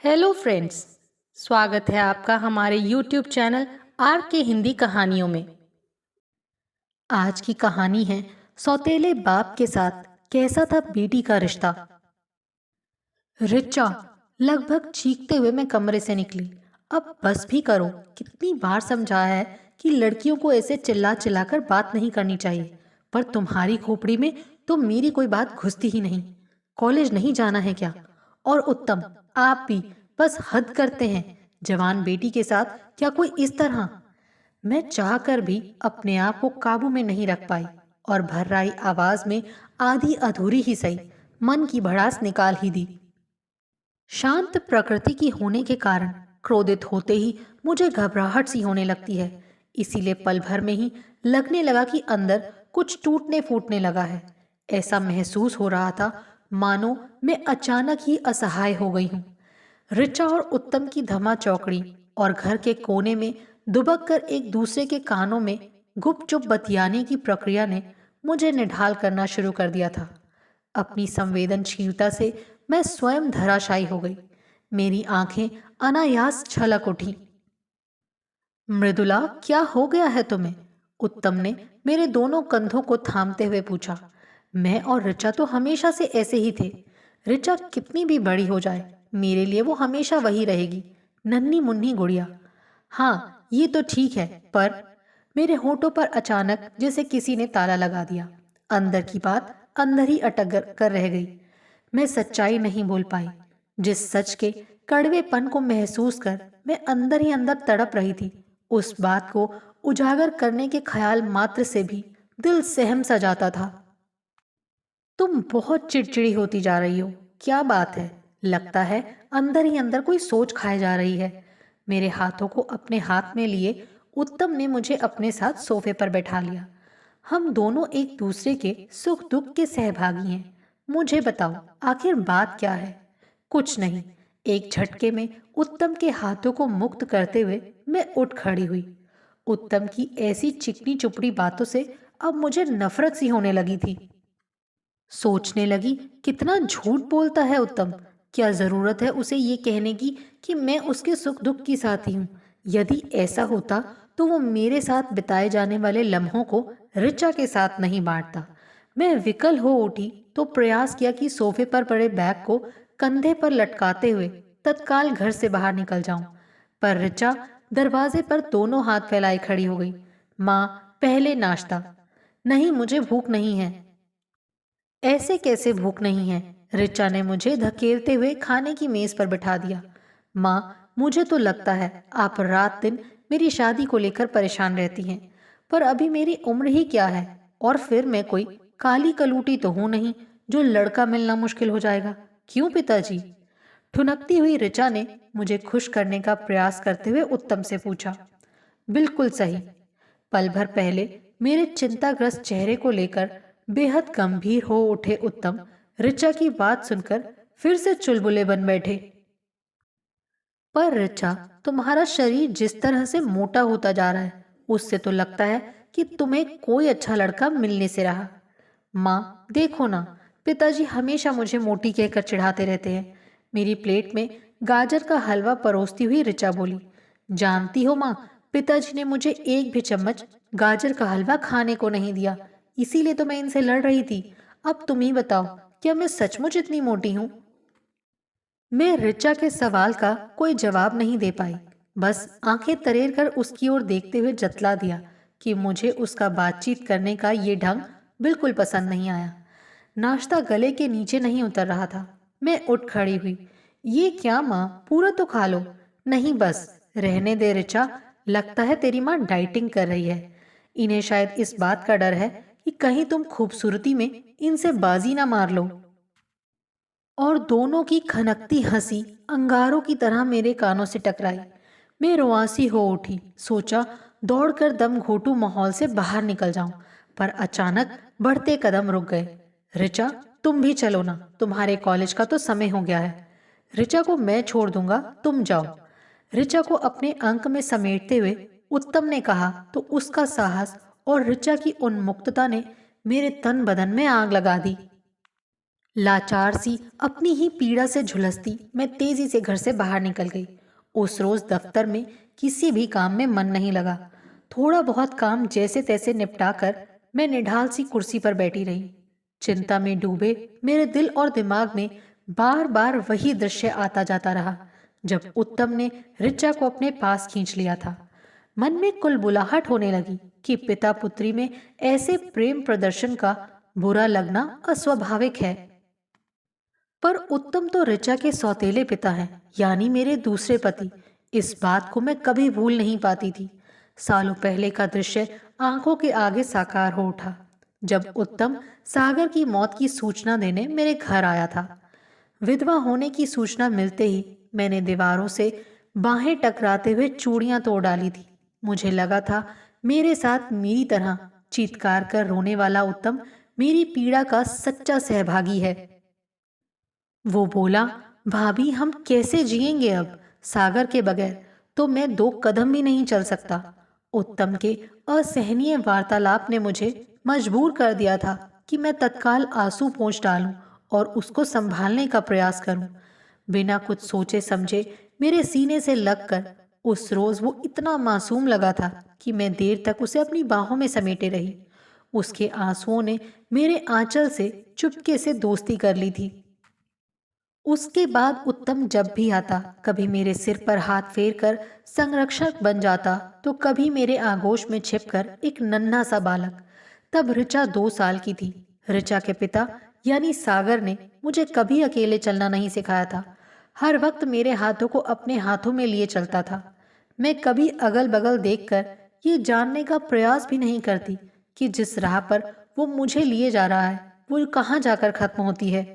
Hello friends. स्वागत है आपका हमारे यूट्यूब चैनल आर के हिंदी कहानियों में। आज की कहानी है सौतेले बाप के साथ कैसा था बेटी का रिश्ता। रिचा, लगभग चीखते हुए मैं कमरे से निकली। अब बस भी करो, कितनी बार समझाया है कि लड़कियों को ऐसे चिल्ला चिल्लाकर बात नहीं करनी चाहिए, पर तुम्हारी खोपड़ी में तो मेरी कोई बात घुसती ही नहीं। कॉलेज नहीं जाना है क्या? और उत्तम, आप भी बस हद करते हैं। जवान बेटी के साथ क्या कोई इस तरह? मैं चाहकर भी अपने आप को काबू में नहीं रख पाई और भर्राई आवाज में आधी अधूरी ही सही मन की भड़ास निकाल ही दी। शांत प्रकृति की होने के कारण क्रोधित होते ही मुझे घबराहट सी होने लगती है। इसीलिए पल भर में ही लगने लगा कि अंदर कुछ टूटने फूटने लगा है। ऐसा महसूस हो रहा था मानो मैं अचानक ही असहाय हो गई हूँ। ऋचा और उत्तम की धमा चौकड़ी और घर के कोने में दुबक कर एक दूसरे के कानों में गुपचुप बतियाने की प्रक्रिया ने मुझे निढाल करना शुरू कर दिया था। अपनी संवेदनशीलता से मैं स्वयं धराशायी हो गई। मेरी आंखें अनायास छलक उठी। मृदुला, क्या हो गया है तुम्हें? उत्तम ने मेरे दोनों कंधों को थामते हुए पूछा। मैं और ऋचा तो हमेशा से ऐसे ही थे। ऋचा कितनी भी बड़ी हो जाए, मेरे लिए वो हमेशा वही रहेगी, नन्ही मुन्नी गुड़िया। हाँ, ये तो ठीक है, पर मेरे होठों पर अचानक जैसे किसी ने ताला लगा दिया। अंदर की बात अंदर ही अटक कर रह गई। मैं सच्चाई नहीं बोल पाई। जिस सच के कड़वेपन को महसूस कर मैं अंदर ही अंदर तड़प रही थी, उस बात को उजागर करने के ख्याल मात्र से भी दिल सहम सा जाता था। तुम बहुत चिड़चिड़ी होती जा रही हो, क्या बात है? लगता है अंदर ही अंदर कोई सोच खाए जा रही है। मेरे हाथों को अपने हाथ में लिए उत्तम ने मुझे अपने साथ सोफे पर बैठा लिया। हम दोनों एक दूसरे के सुख दुख के सहभागी हैं। मुझे बताओ, आखिर बात क्या है? कुछ नहीं। एक झटके में उत्तम के हाथों को मुक्त करते हुए मैं उठ खड़ी हुई। उत्तम की ऐसी चिकनी चुपड़ी बातों से अब मुझे नफरत सी होने लगी थी। सोचने लगी, कितना झूठ बोलता है उत्तम। क्या जरूरत है उसे ये कहने की कि मैं उसके सुख दुख की साथी हूँ? यदि ऐसा होता तो वो मेरे साथ बिताए जाने वाले लम्हों को ऋचा के साथ नहीं बांटता। मैं विकल हो उठी तो प्रयास किया कि सोफे पर पड़े बैग को कंधे पर लटकाते हुए तत्काल घर से बाहर निकल जाऊं, पर ऋचा दरवाजे पर दोनों हाथ फैलाए खड़ी हो गई। माँ, पहले नाश्ता। नहीं, मुझे भूख नहीं है। ऐसे कैसे भूख नहीं है? ऋचा ने मुझे धकेलते हुए खाने की मेज पर बिठा दिया। माँ, मुझे तो लगता है आप रात दिन मेरी शादी को लेकर परेशान रहती हैं, पर अभी मेरी उम्र ही क्या है, और फिर मैं कोई काली कलूटी तो हूं नहीं जो लड़का मिलना मुश्किल हो जाएगा। क्यों पिताजी? ठुनकती हुई ऋचा ने मुझे खुश करने का प्रयास करते हुए उत्तम से पूछा। बिल्कुल सही। पल भर पहले मेरे चिंताग्रस्त चेहरे को लेकर बेहद गंभीर हो उठे उत्तम ऋचा की बात सुनकर फिर से चुलबुले बन बैठे। पर ऋचा, तुम्हारा शरीर जिस तरह से मोटा होता जा रहा है, उससे तो लगता है कि तुम्हें कोई अच्छा लड़का मिलने से रहा। माँ, देखो ना, पिताजी हमेशा मुझे मोटी कहकर चिढ़ाते रहते हैं। मेरी प्लेट में गाजर का हलवा परोसती हुई ऋचा बोली। जानती हो माँ, पिताजी ने मुझे एक भी चम्मच गाजर का हलवा खाने को नहीं दिया, इसीलिए तो मैं इनसे लड़ रही थी। अब तुम ही बताओ, क्या मैं सचमुच इतनी मोटी हूँ? मैं ऋचा के सवाल का कोई जवाब नहीं दे पाई, बस आंखें तरेर कर उसकी ओर देखते हुए जतला दिया कि मुझे उसका बातचीत करने का ये ढंग बिल्कुल पसंद नहीं आया। नाश्ता गले के नीचे नहीं उतर रहा था। मैं उठ खड़ी हुई। ये क्या माँ, पूरा तो खा लो। नहीं, बस रहने दे ऋचा, लगता है तेरी माँ डाइटिंग कर रही है। इन्हें शायद इस बात का डर है कि कहीं तुम खूबसूरती में इनसे बाजी ना मार लो। और दोनों की खनकती हंसी अंगारों की तरह मेरे कानों से टकराई। मैं रुआंसी हो उठी। सोचा दौड़कर दम घोटू माहौल से बाहर निकल जाऊं, पर अचानक बढ़ते कदम रुक गए। ऋचा, तुम भी चलो ना, तुम्हारे कॉलेज का तो समय हो गया है। ऋचा को मैं छोड़ दूंगा, तुम जाओ। ऋचा को अपने अंक में समेटते हुए उत्तम ने कहा तो उसका साहस और ऋचा की उन्मुक्तता ने मेरे तन बदन में आग लगा दी। लाचार सी अपनी ही पीड़ा से झुलसती मैं तेजी से घर से बाहर निकल गई। उस रोज दफ्तर में किसी भी काम में मन नहीं लगा। थोड़ा बहुत काम जैसे तैसे निपटा कर मैं निढाल सी कुर्सी पर बैठी रही। चिंता में डूबे मेरे दिल और दिमाग में बार बार वही दृश्य आता जाता रहा जब उत्तम ने ऋचा को अपने पास खींच लिया था। मन में कुलबुलाहट होने लगी कि पिता पुत्री में ऐसे प्रेम प्रदर्शन का बुरा लगना अस्वाभाविक है। पर उत्तम तो ऋचा के सौतेले पिता हैं, यानी मेरे दूसरे पति। इस बात को मैं कभी भूल नहीं पाती थी। सालों पहले का दृश्य आंखों के आगे साकार हो उठा जब उत्तम सागर की मौत की सूचना देने मेरे घर आया था। विधवा होने की सूचना मिलते ही मैंने दीवारों से बाहें टकराते हुए चूड़ियां तोड़ डाली थी। मुझे लगा था मेरे साथ मेरी तरह चीत्कार कर रोने वाला उत्तम मेरी पीड़ा का सच्चा सहभागी है। वो बोला, भाभी हम कैसे जिएंगे अब, सागर के बगैर तो मैं 2 कदम भी नहीं चल सकता। उत्तम के असहनीय वार्तालाप ने मुझे मजबूर कर दिया था कि मैं तत्काल आंसू पोंछ डालूं और उसको संभालने का प्रयास करूं। बिना कुछ सोचे समझे मेरे सीने से लगकर उस रोज वो इतना मासूम लगा था कि मैं देर तक उसे अपनी बाहों में समेटे रही। उसके आंसुओं ने मेरे आंचल से चुपके से दोस्ती कर ली थी। उसके बाद उत्तम जब भी आता कभी मेरे सिर पर हाथ फेर कर संरक्षक बन जाता तो कभी मेरे आगोश में छिपकर एक नन्हा सा बालक। तब ऋचा 2 साल की थी। ऋचा के पिता यानी सागर ने मुझे कभी अकेले चलना नहीं सिखाया था। हर वक्त मेरे हाथों को अपने हाथों में लिए चलता था। मैं कभी अगल बगल देखकर ये जानने का प्रयास भी नहीं करती कि जिस राह पर वो मुझे लिए जा रहा है वो कहाँ जाकर खत्म होती है।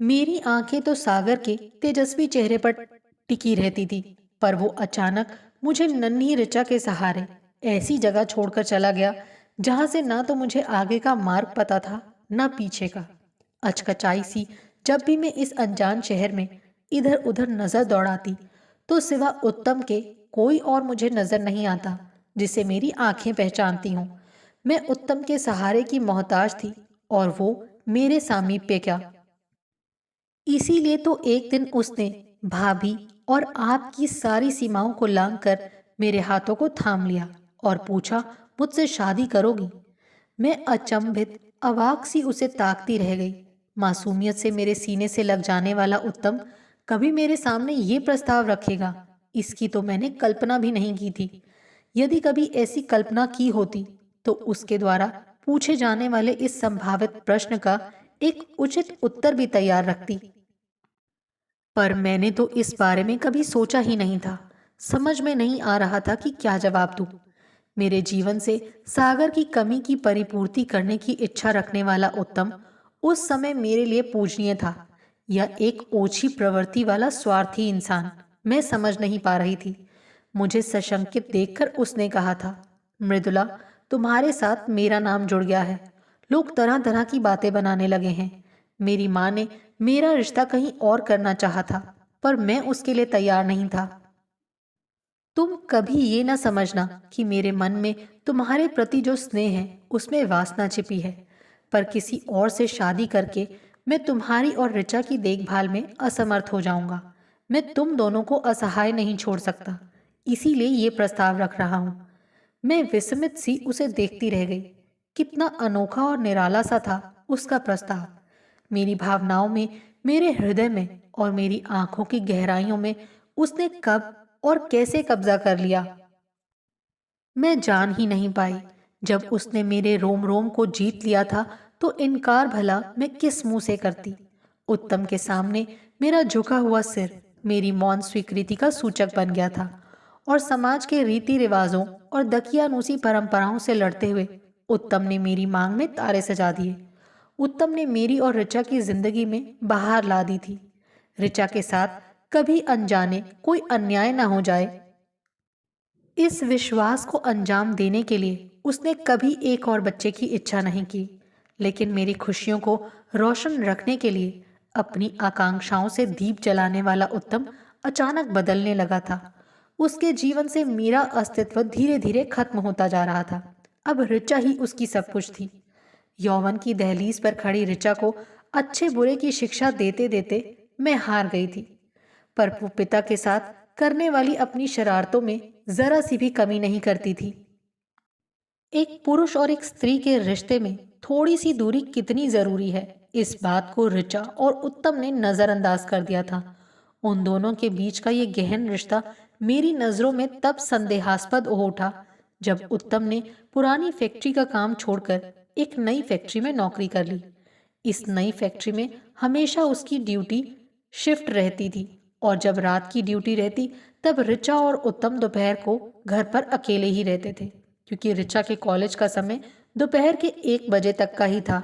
मेरी आंखें तो सागर के तेजस्वी चेहरे पर टिकी रहती थी, पर वो अचानक मुझे नन्ही ऋचा के सहारे ऐसी जगह छोड़कर चला गया जहां से ना तो मुझे आगे का मार्ग पता था ना पीछे का। अचकचाई सी जब भी मैं इस अनजान शहर में इधर उधर नजर दौड़ाती तो सिवा उत्तम के कोई और मुझे नजर नहीं आता जिसे मेरी आंखें पहचानती हों। मैं उत्तम के सहारे की मोहताज थी और वो मेरे सामीप्य क्या। इसीलिए तो एक दिन उसने भाभी और आपकी सारी सीमाओं को लांघकर मेरे हाथों को थाम लिया और पूछा, मुझसे शादी करोगी? मैं अचंभित अवाक सी उसे ताकती रह गई। मासूमियत से मेरे सीने से लग जाने वाला उत्तम कभी मेरे सामने ये प्रस्ताव रखेगा, इसकी तो मैंने कल्पना भी नहीं की थी। यदि कभी ऐसी कल्पना की होती तो उसके द्वारा पूछे जाने वाले इस संभावित प्रश्न का एक उचित उत्तर भी तैयार रखती। पर मैंने तो इस बारे में कभी सोचा ही नहीं था। समझ में नहीं आ रहा था कि क्या जवाब दूं। मेरे जीवन से सागर की कमी की परिपूर्ति करने की इच्छा रखने वाला उत्तम उस समय मेरे लिए पूजनीय था या एक ओछी प्रवृत्ति वाला स्वार्थी इंसान, मैं समझ नहीं पा रही थी। मुझे सशंकित देखकर उसने कहा था, मृदुला, तुम्हारे साथ मेरा नाम जुड़ गया है। लोग तरह तरह की बातें बनाने लगे हैं। मेरी माँ ने मेरा रिश्ता कहीं और करना चाहा था, पर मैं उसके लिए तैयार नहीं था। तुम कभी ये ना समझना कि मेरे मन में तुम्हारे प्रति जो स्नेह है उसमें वासना छिपी है, पर किसी और से शादी करके मैं तुम्हारी और ऋचा की देखभाल में असमर्थ हो जाऊंगा। मैं तुम दोनों को असहाय नहीं छोड़ सकता, इसीलिए ये प्रस्ताव रख रहा हूं। मैं विस्मित सी उसे देखती रह गई। कितना अनोखा और निराला सा था उसका प्रस्ताव। मेरी भावनाओं में, मेरे हृदय में और मेरी आंखों की गहराइयों में उसने कब और कैसे कब्जा कर लिया, मैं जान ही नहीं पाई। जब उसने मेरे रोम रोम को जीत लिया था तो इनकार भला मैं किस मुंह से करती। उत्तम के सामने मेरा झुका हुआ सिर मेरी मौन स्वीकृति का सूचक बन गया था और समाज के रीति रिवाजों और दकियानूसी परंपराओं से लड़ते हुए उत्तम ने मेरी मांग में तारे सजा दिए। उत्तम ने मेरी और ऋचा की जिंदगी में बहार ला दी थी। ऋचा के साथ कभी अनजाने कोई अन्याय न हो जाए, इस विश्वास को अंजाम देने के लिए उसने कभी एक और बच्चे की इच्छा नहीं की। लेकिन मेरी खुशियों को रोशन रखने के लिए अपनी आकांक्षाओं से दीप जलाने वाला उत्तम अचानक बदलने लगा था। उसके जीवन से मेरा अस्तित्व धीरे धीरे खत्म होता जा रहा था। अब ऋचा ही उसकी सब कुछ थी। यौवन की दहलीज पर खड़ी ऋचा को अच्छे बुरे की शिक्षा देते देते मैं हार गई थी। पर वो पिता के साथ करने वाली अपनी शरारतों में जरा सी भी कमी नहीं करती थी। एक पुरुष और एक स्त्री के रिश्ते में थोड़ी सी दूरी कितनी जरूरी है, इस बात को ऋचा और उत्तम ने नजरअंदाज कर दिया था। उन दोनों के बीच का ये गहन रिश्ता मेरी नजरों में तब संदेहास्पद हो उठा जब उत्तम ने पुरानी फैक्ट्री का काम छोड़कर एक नई फैक्ट्री में नौकरी कर ली। इस नई फैक्ट्री में हमेशा उसकी ड्यूटी शिफ्ट रहती थी और जब रात की ड्यूटी रहती तब ऋचा और उत्तम दोपहर को घर पर अकेले ही रहते थे, क्योंकि ऋचा के कॉलेज का समय दोपहर के 1 बजे तक का ही था।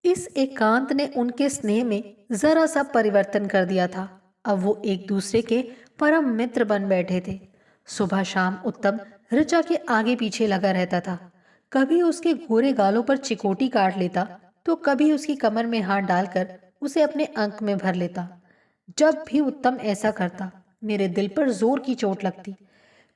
इस एकांत ने उनके स्नेह में जरा सा परिवर्तन कर दिया था। अब वो एक दूसरे के परम मित्र बन बैठे थे। सुबह शाम उत्तम ऋचा के आगे पीछे लगा रहता था। कभी उसके गोरे गालों पर चिकोटी काट लेता तो कभी उसकी कमर में हाथ डालकर उसे अपने अंक में भर लेता। जब भी उत्तम ऐसा करता मेरे दिल पर जोर की चोट लगती।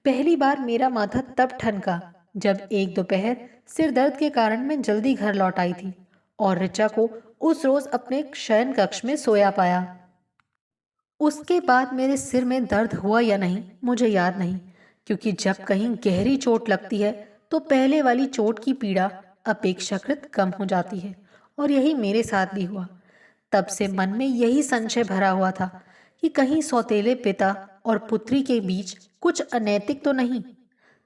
पहली बार मेरा माथा तब ठनका जब एक दोपहर सिर दर्द के कारण मैं जल्दी घर लौट आई थी और ऋचा को उस रोज अपने शयन कक्ष में सोया पाया। उसके बाद मेरे सिर में दर्द हुआ या नहीं मुझे याद नहीं, क्योंकि जब कहीं गहरी चोट लगती है तो पहले वाली चोट की पीड़ा अपेक्षाकृत कम हो जाती है, और यही मेरे साथ भी हुआ। तब से मन में यही संशय भरा हुआ था कि कहीं सौतेले पिता और पुत्री के बीच कुछ अनैतिक तो नहीं।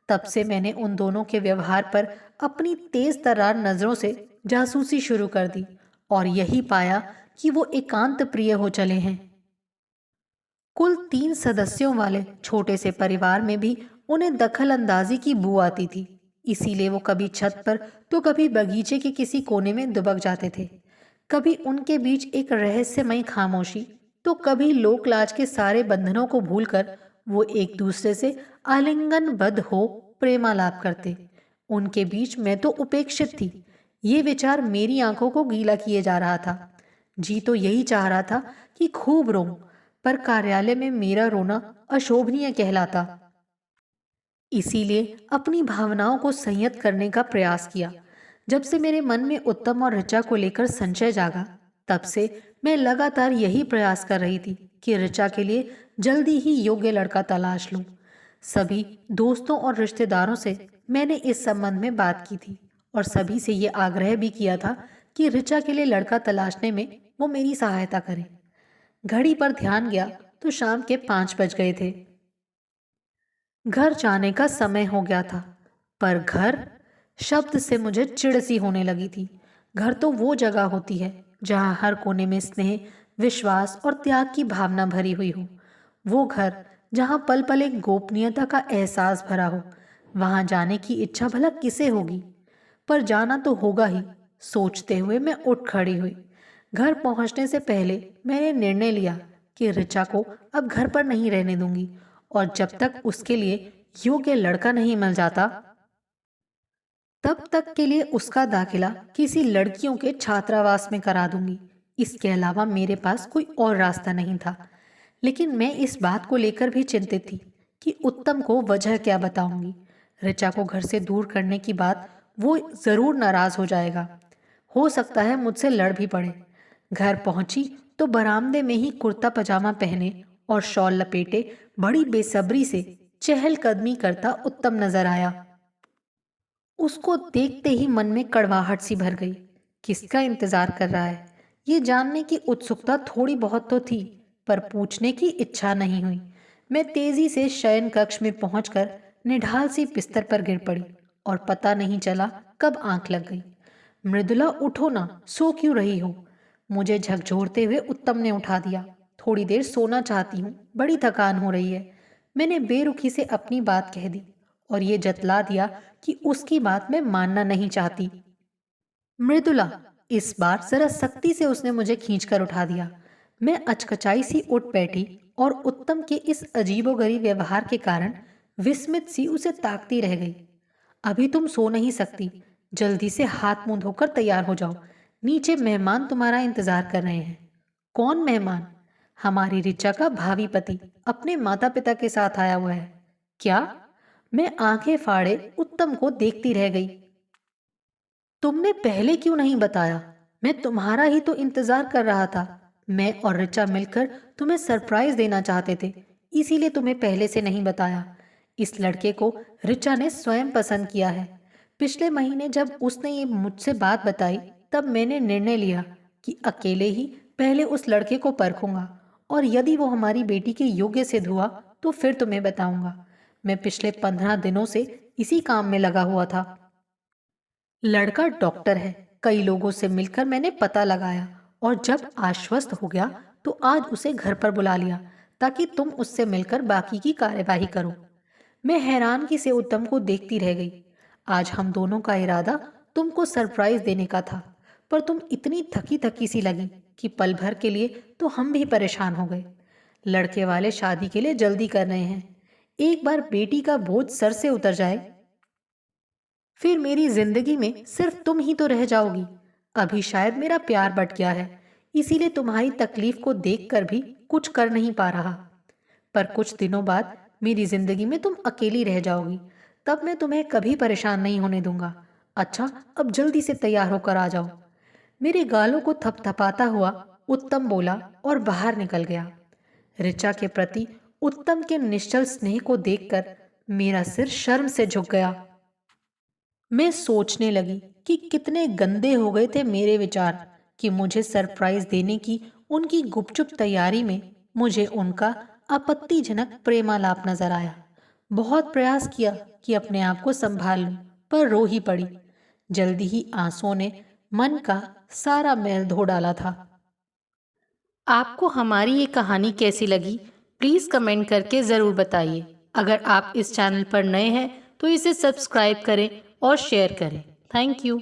तब से मैंने उन दोनों के व्यवहार पर अपनी तेज तर्रार नजरों से जासूसी शुरू कर दी और यही पाया कि वो एकांत प्रिय हो चले हैं। कुल 3 सदस्यों वाले छोटे से परिवार में भी उन्हें दखल अंदाजी की बू आती थी। इसीलिए वो कभी छत पर तो कभी बगीचे के किसी कोने में दुबक जाते थे। कभी उनके बीच एक रहस्यमयी खामोशी तो कभी लोकलाज के सारे बंधनों को भूलकर वो एक दूसरे से आलिंगनबद्ध हो प्रेमालाप करते। उनके बीच मैं तो उपेक्षित थी। ये विचार मेरी आंखों को गीला किए जा रहा था। जी तो यही चाह रहा था कि खूब रो, पर कार्यालय में मेरा रोना अशोभनीय कहलाता। इसीलिए अपनी भावनाओं को संयत करने का प्रयास किया। जब से मेरे मन में उत्तम और ऋचा को लेकर संशय जागा, तब से मैं लगातार यही प्रयास कर रही थी कि ऋचा के लिए जल्दी ही योग्य लड़का तलाश लूं। सभी दोस्तों और रिश्तेदारों से मैंने इस संबंध में बात की थी और सभी से ये आग्रह भी किया था कि ऋचा के लिए लड़का तलाशने में वो मेरी सहायता करें। घड़ी पर ध्यान गया तो शाम के 5 बज गए थे। घर जाने का समय हो गया था, पर घर शब्द से मुझे चिढ़ सी होने लगी थी। घर तो वो जगह होती है जहाँ हर कोने में स्नेह, विश्वास और त्याग की भावना भरी हुई हो। वो घर जहाँ पल पल एक गोपनीयता का एहसास भरा हो। वहाँ जाने की इच्छा भला किसे होगी, पर जाना तो होगा ही। सोचते हुए मैं उठ खड़ी हुई। घर पहुंचने से पहले मैंने निर्णय लिया कि ऋचा को अब घर पर नहीं रहने दूंगी और जब तक उसके लिए योग्य लड़का नहीं मिल जाता तब तक के लिए उसका दाखिला किसी लड़कियों के छात्रावास में करा दूंगी। इसके अलावा मेरे पास कोई और रास्ता नहीं था। लेकिन मैं इस बात को लेकर भी चिंतित थी कि उत्तम को वजह क्या बताऊंगी। ऋचा को घर से दूर करने की बात वो जरूर नाराज हो जाएगा। हो सकता है मुझसे लड़ भी पड़े। घर पहुंची तो बरामदे में ही कुर्ता पजामा पहने और शॉल लपेटे बड़ी बेसब्री से चहलकदमी करता उत्तम नजर आया। उसको देखते ही मन में कड़वाहट सी भर गई। किसका इंतजार कर रहा है, ये जानने की उत्सुकता थोड़ी बहुत तो थी, पर पूछने की इच्छा नहीं हुई। मैं तेजी से शयन कक्ष में पहुंचकर निढाल सी बिस्तर पर गिर पड़ी और पता नहीं चला कब आंख लग गई। मृदुला, उठो ना, सो क्यों रही हो? मुझे झकझोरते हुए उत्तम ने उठा दिया। थोड़ी देर सोना चाहती हूँ, बड़ी थकान हो रही है। मैंने बेरुखी से अपनी बात कह दी और ये जतला दिया कि उसकी बात मैं मानना नहीं चाहती। मृदुला, इस बार जरा सख्ती से उसने मुझे खींचकर उठा दिया। मैं अचकचाई सी उठ बैठी और उत्तम के इस अजीबोगरीब व्यवहार के कारण विस्मित सी उसे ताकती रह गई। अभी तुम सो नहीं सकती, जल्दी से हाथ मुंह धोकर तैयार हो जाओ। नीचे मेहमान तुम्हारा इंतजार कर रहे हैं। कौन मेहमान? हमारी ऋचा का भावी पति अपने माता पिता के साथ आया हुआ है। क्या? मैं आंखें फाड़े उत्तम को देखती रह गई। तुमने पहले क्यों नहीं बताया? मैं तुम्हारा ही तो इंतजार कर रहा था। मैं और ऋचा मिलकर तुम्हें सरप्राइज देना चाहते थे, इसीलिए तुम्हें पहले से नहीं बताया। इस लड़के को ऋचा ने स्वयं पसंद किया है। पिछले महीने जब उसने ये मुझसे बात बताई, तब मैंने निर्णय लिया कि अकेले ही पहले उस लड़के को परखूंगा, और यदि वो हमारी बेटी के योग्य सिद्ध हुआ तो फिर तुम्हें बताऊंगा। मैं पिछले 15 दिनों से इसी काम में लगा हुआ था। लड़का डॉक्टर है, कई लोगों से मिलकर मैंने पता लगाया, और जब आश्वस्त हो गया तो आज उसे घर पर बुला लिया ताकि तुम उससे मिलकर बाकी की कार्यवाही करो। मैं हैरानगी से उत्तम को देखती रह गई। आज हम दोनों का इरादा तुमको सरप्राइज देने का था, पर तुम इतनी थकी थकी सी लगी कि पल भर के लिए तो हम भी परेशान हो गए। लड़के वाले शादी के लिए जल्दी कर रहे हैं। एक बार बेटी का बोझ सर से उतर जाए, फिर मेरी जिंदगी में सिर्फ तुम ही तो रह जाओगी। अभी शायद मेरा प्यार बट गया है, इसीलिए तुम्हारी तकलीफ को देखकर भी कुछ कर नहीं पा रहा। पर कुछ दिनों बाद मेरी जिंदगी में तुम अकेली रह जाओगी, तब मैं तुम्हें कभी परेशान नहीं होने दूंगा। अच्छा, अब जल्दी से तैयार होकर आ जाओ। मेरे गालों को थपथपाता हुआ उत्तम बोला और बाहर निकल गया। ऋचा के प्रति उत्तम के निश्चल स्नेह को देखकर मेरा सिर शर्म से झुक गया। मैं सोचने लगी कि कितने गंदे हो गए थे मेरे विचार कि मुझे सरप्राइज देने की उनकी गुपचुप तैयारी में मुझे उनका आपत्तिजनक प्रेमालाप नजर आया। बहुत प्रयास किया कि अपने आप को संभाल लूं, पर रो ही पड़ी। जल्दी ही आंसुओं ने मन का सारा मैल धो डाला था। आपको हमारी ये कहानी कैसी लगी, प्लीज़ कमेंट करके ज़रूर बताइए। अगर आप इस चैनल पर नए हैं तो इसे सब्सक्राइब करें और शेयर करें। Thank you.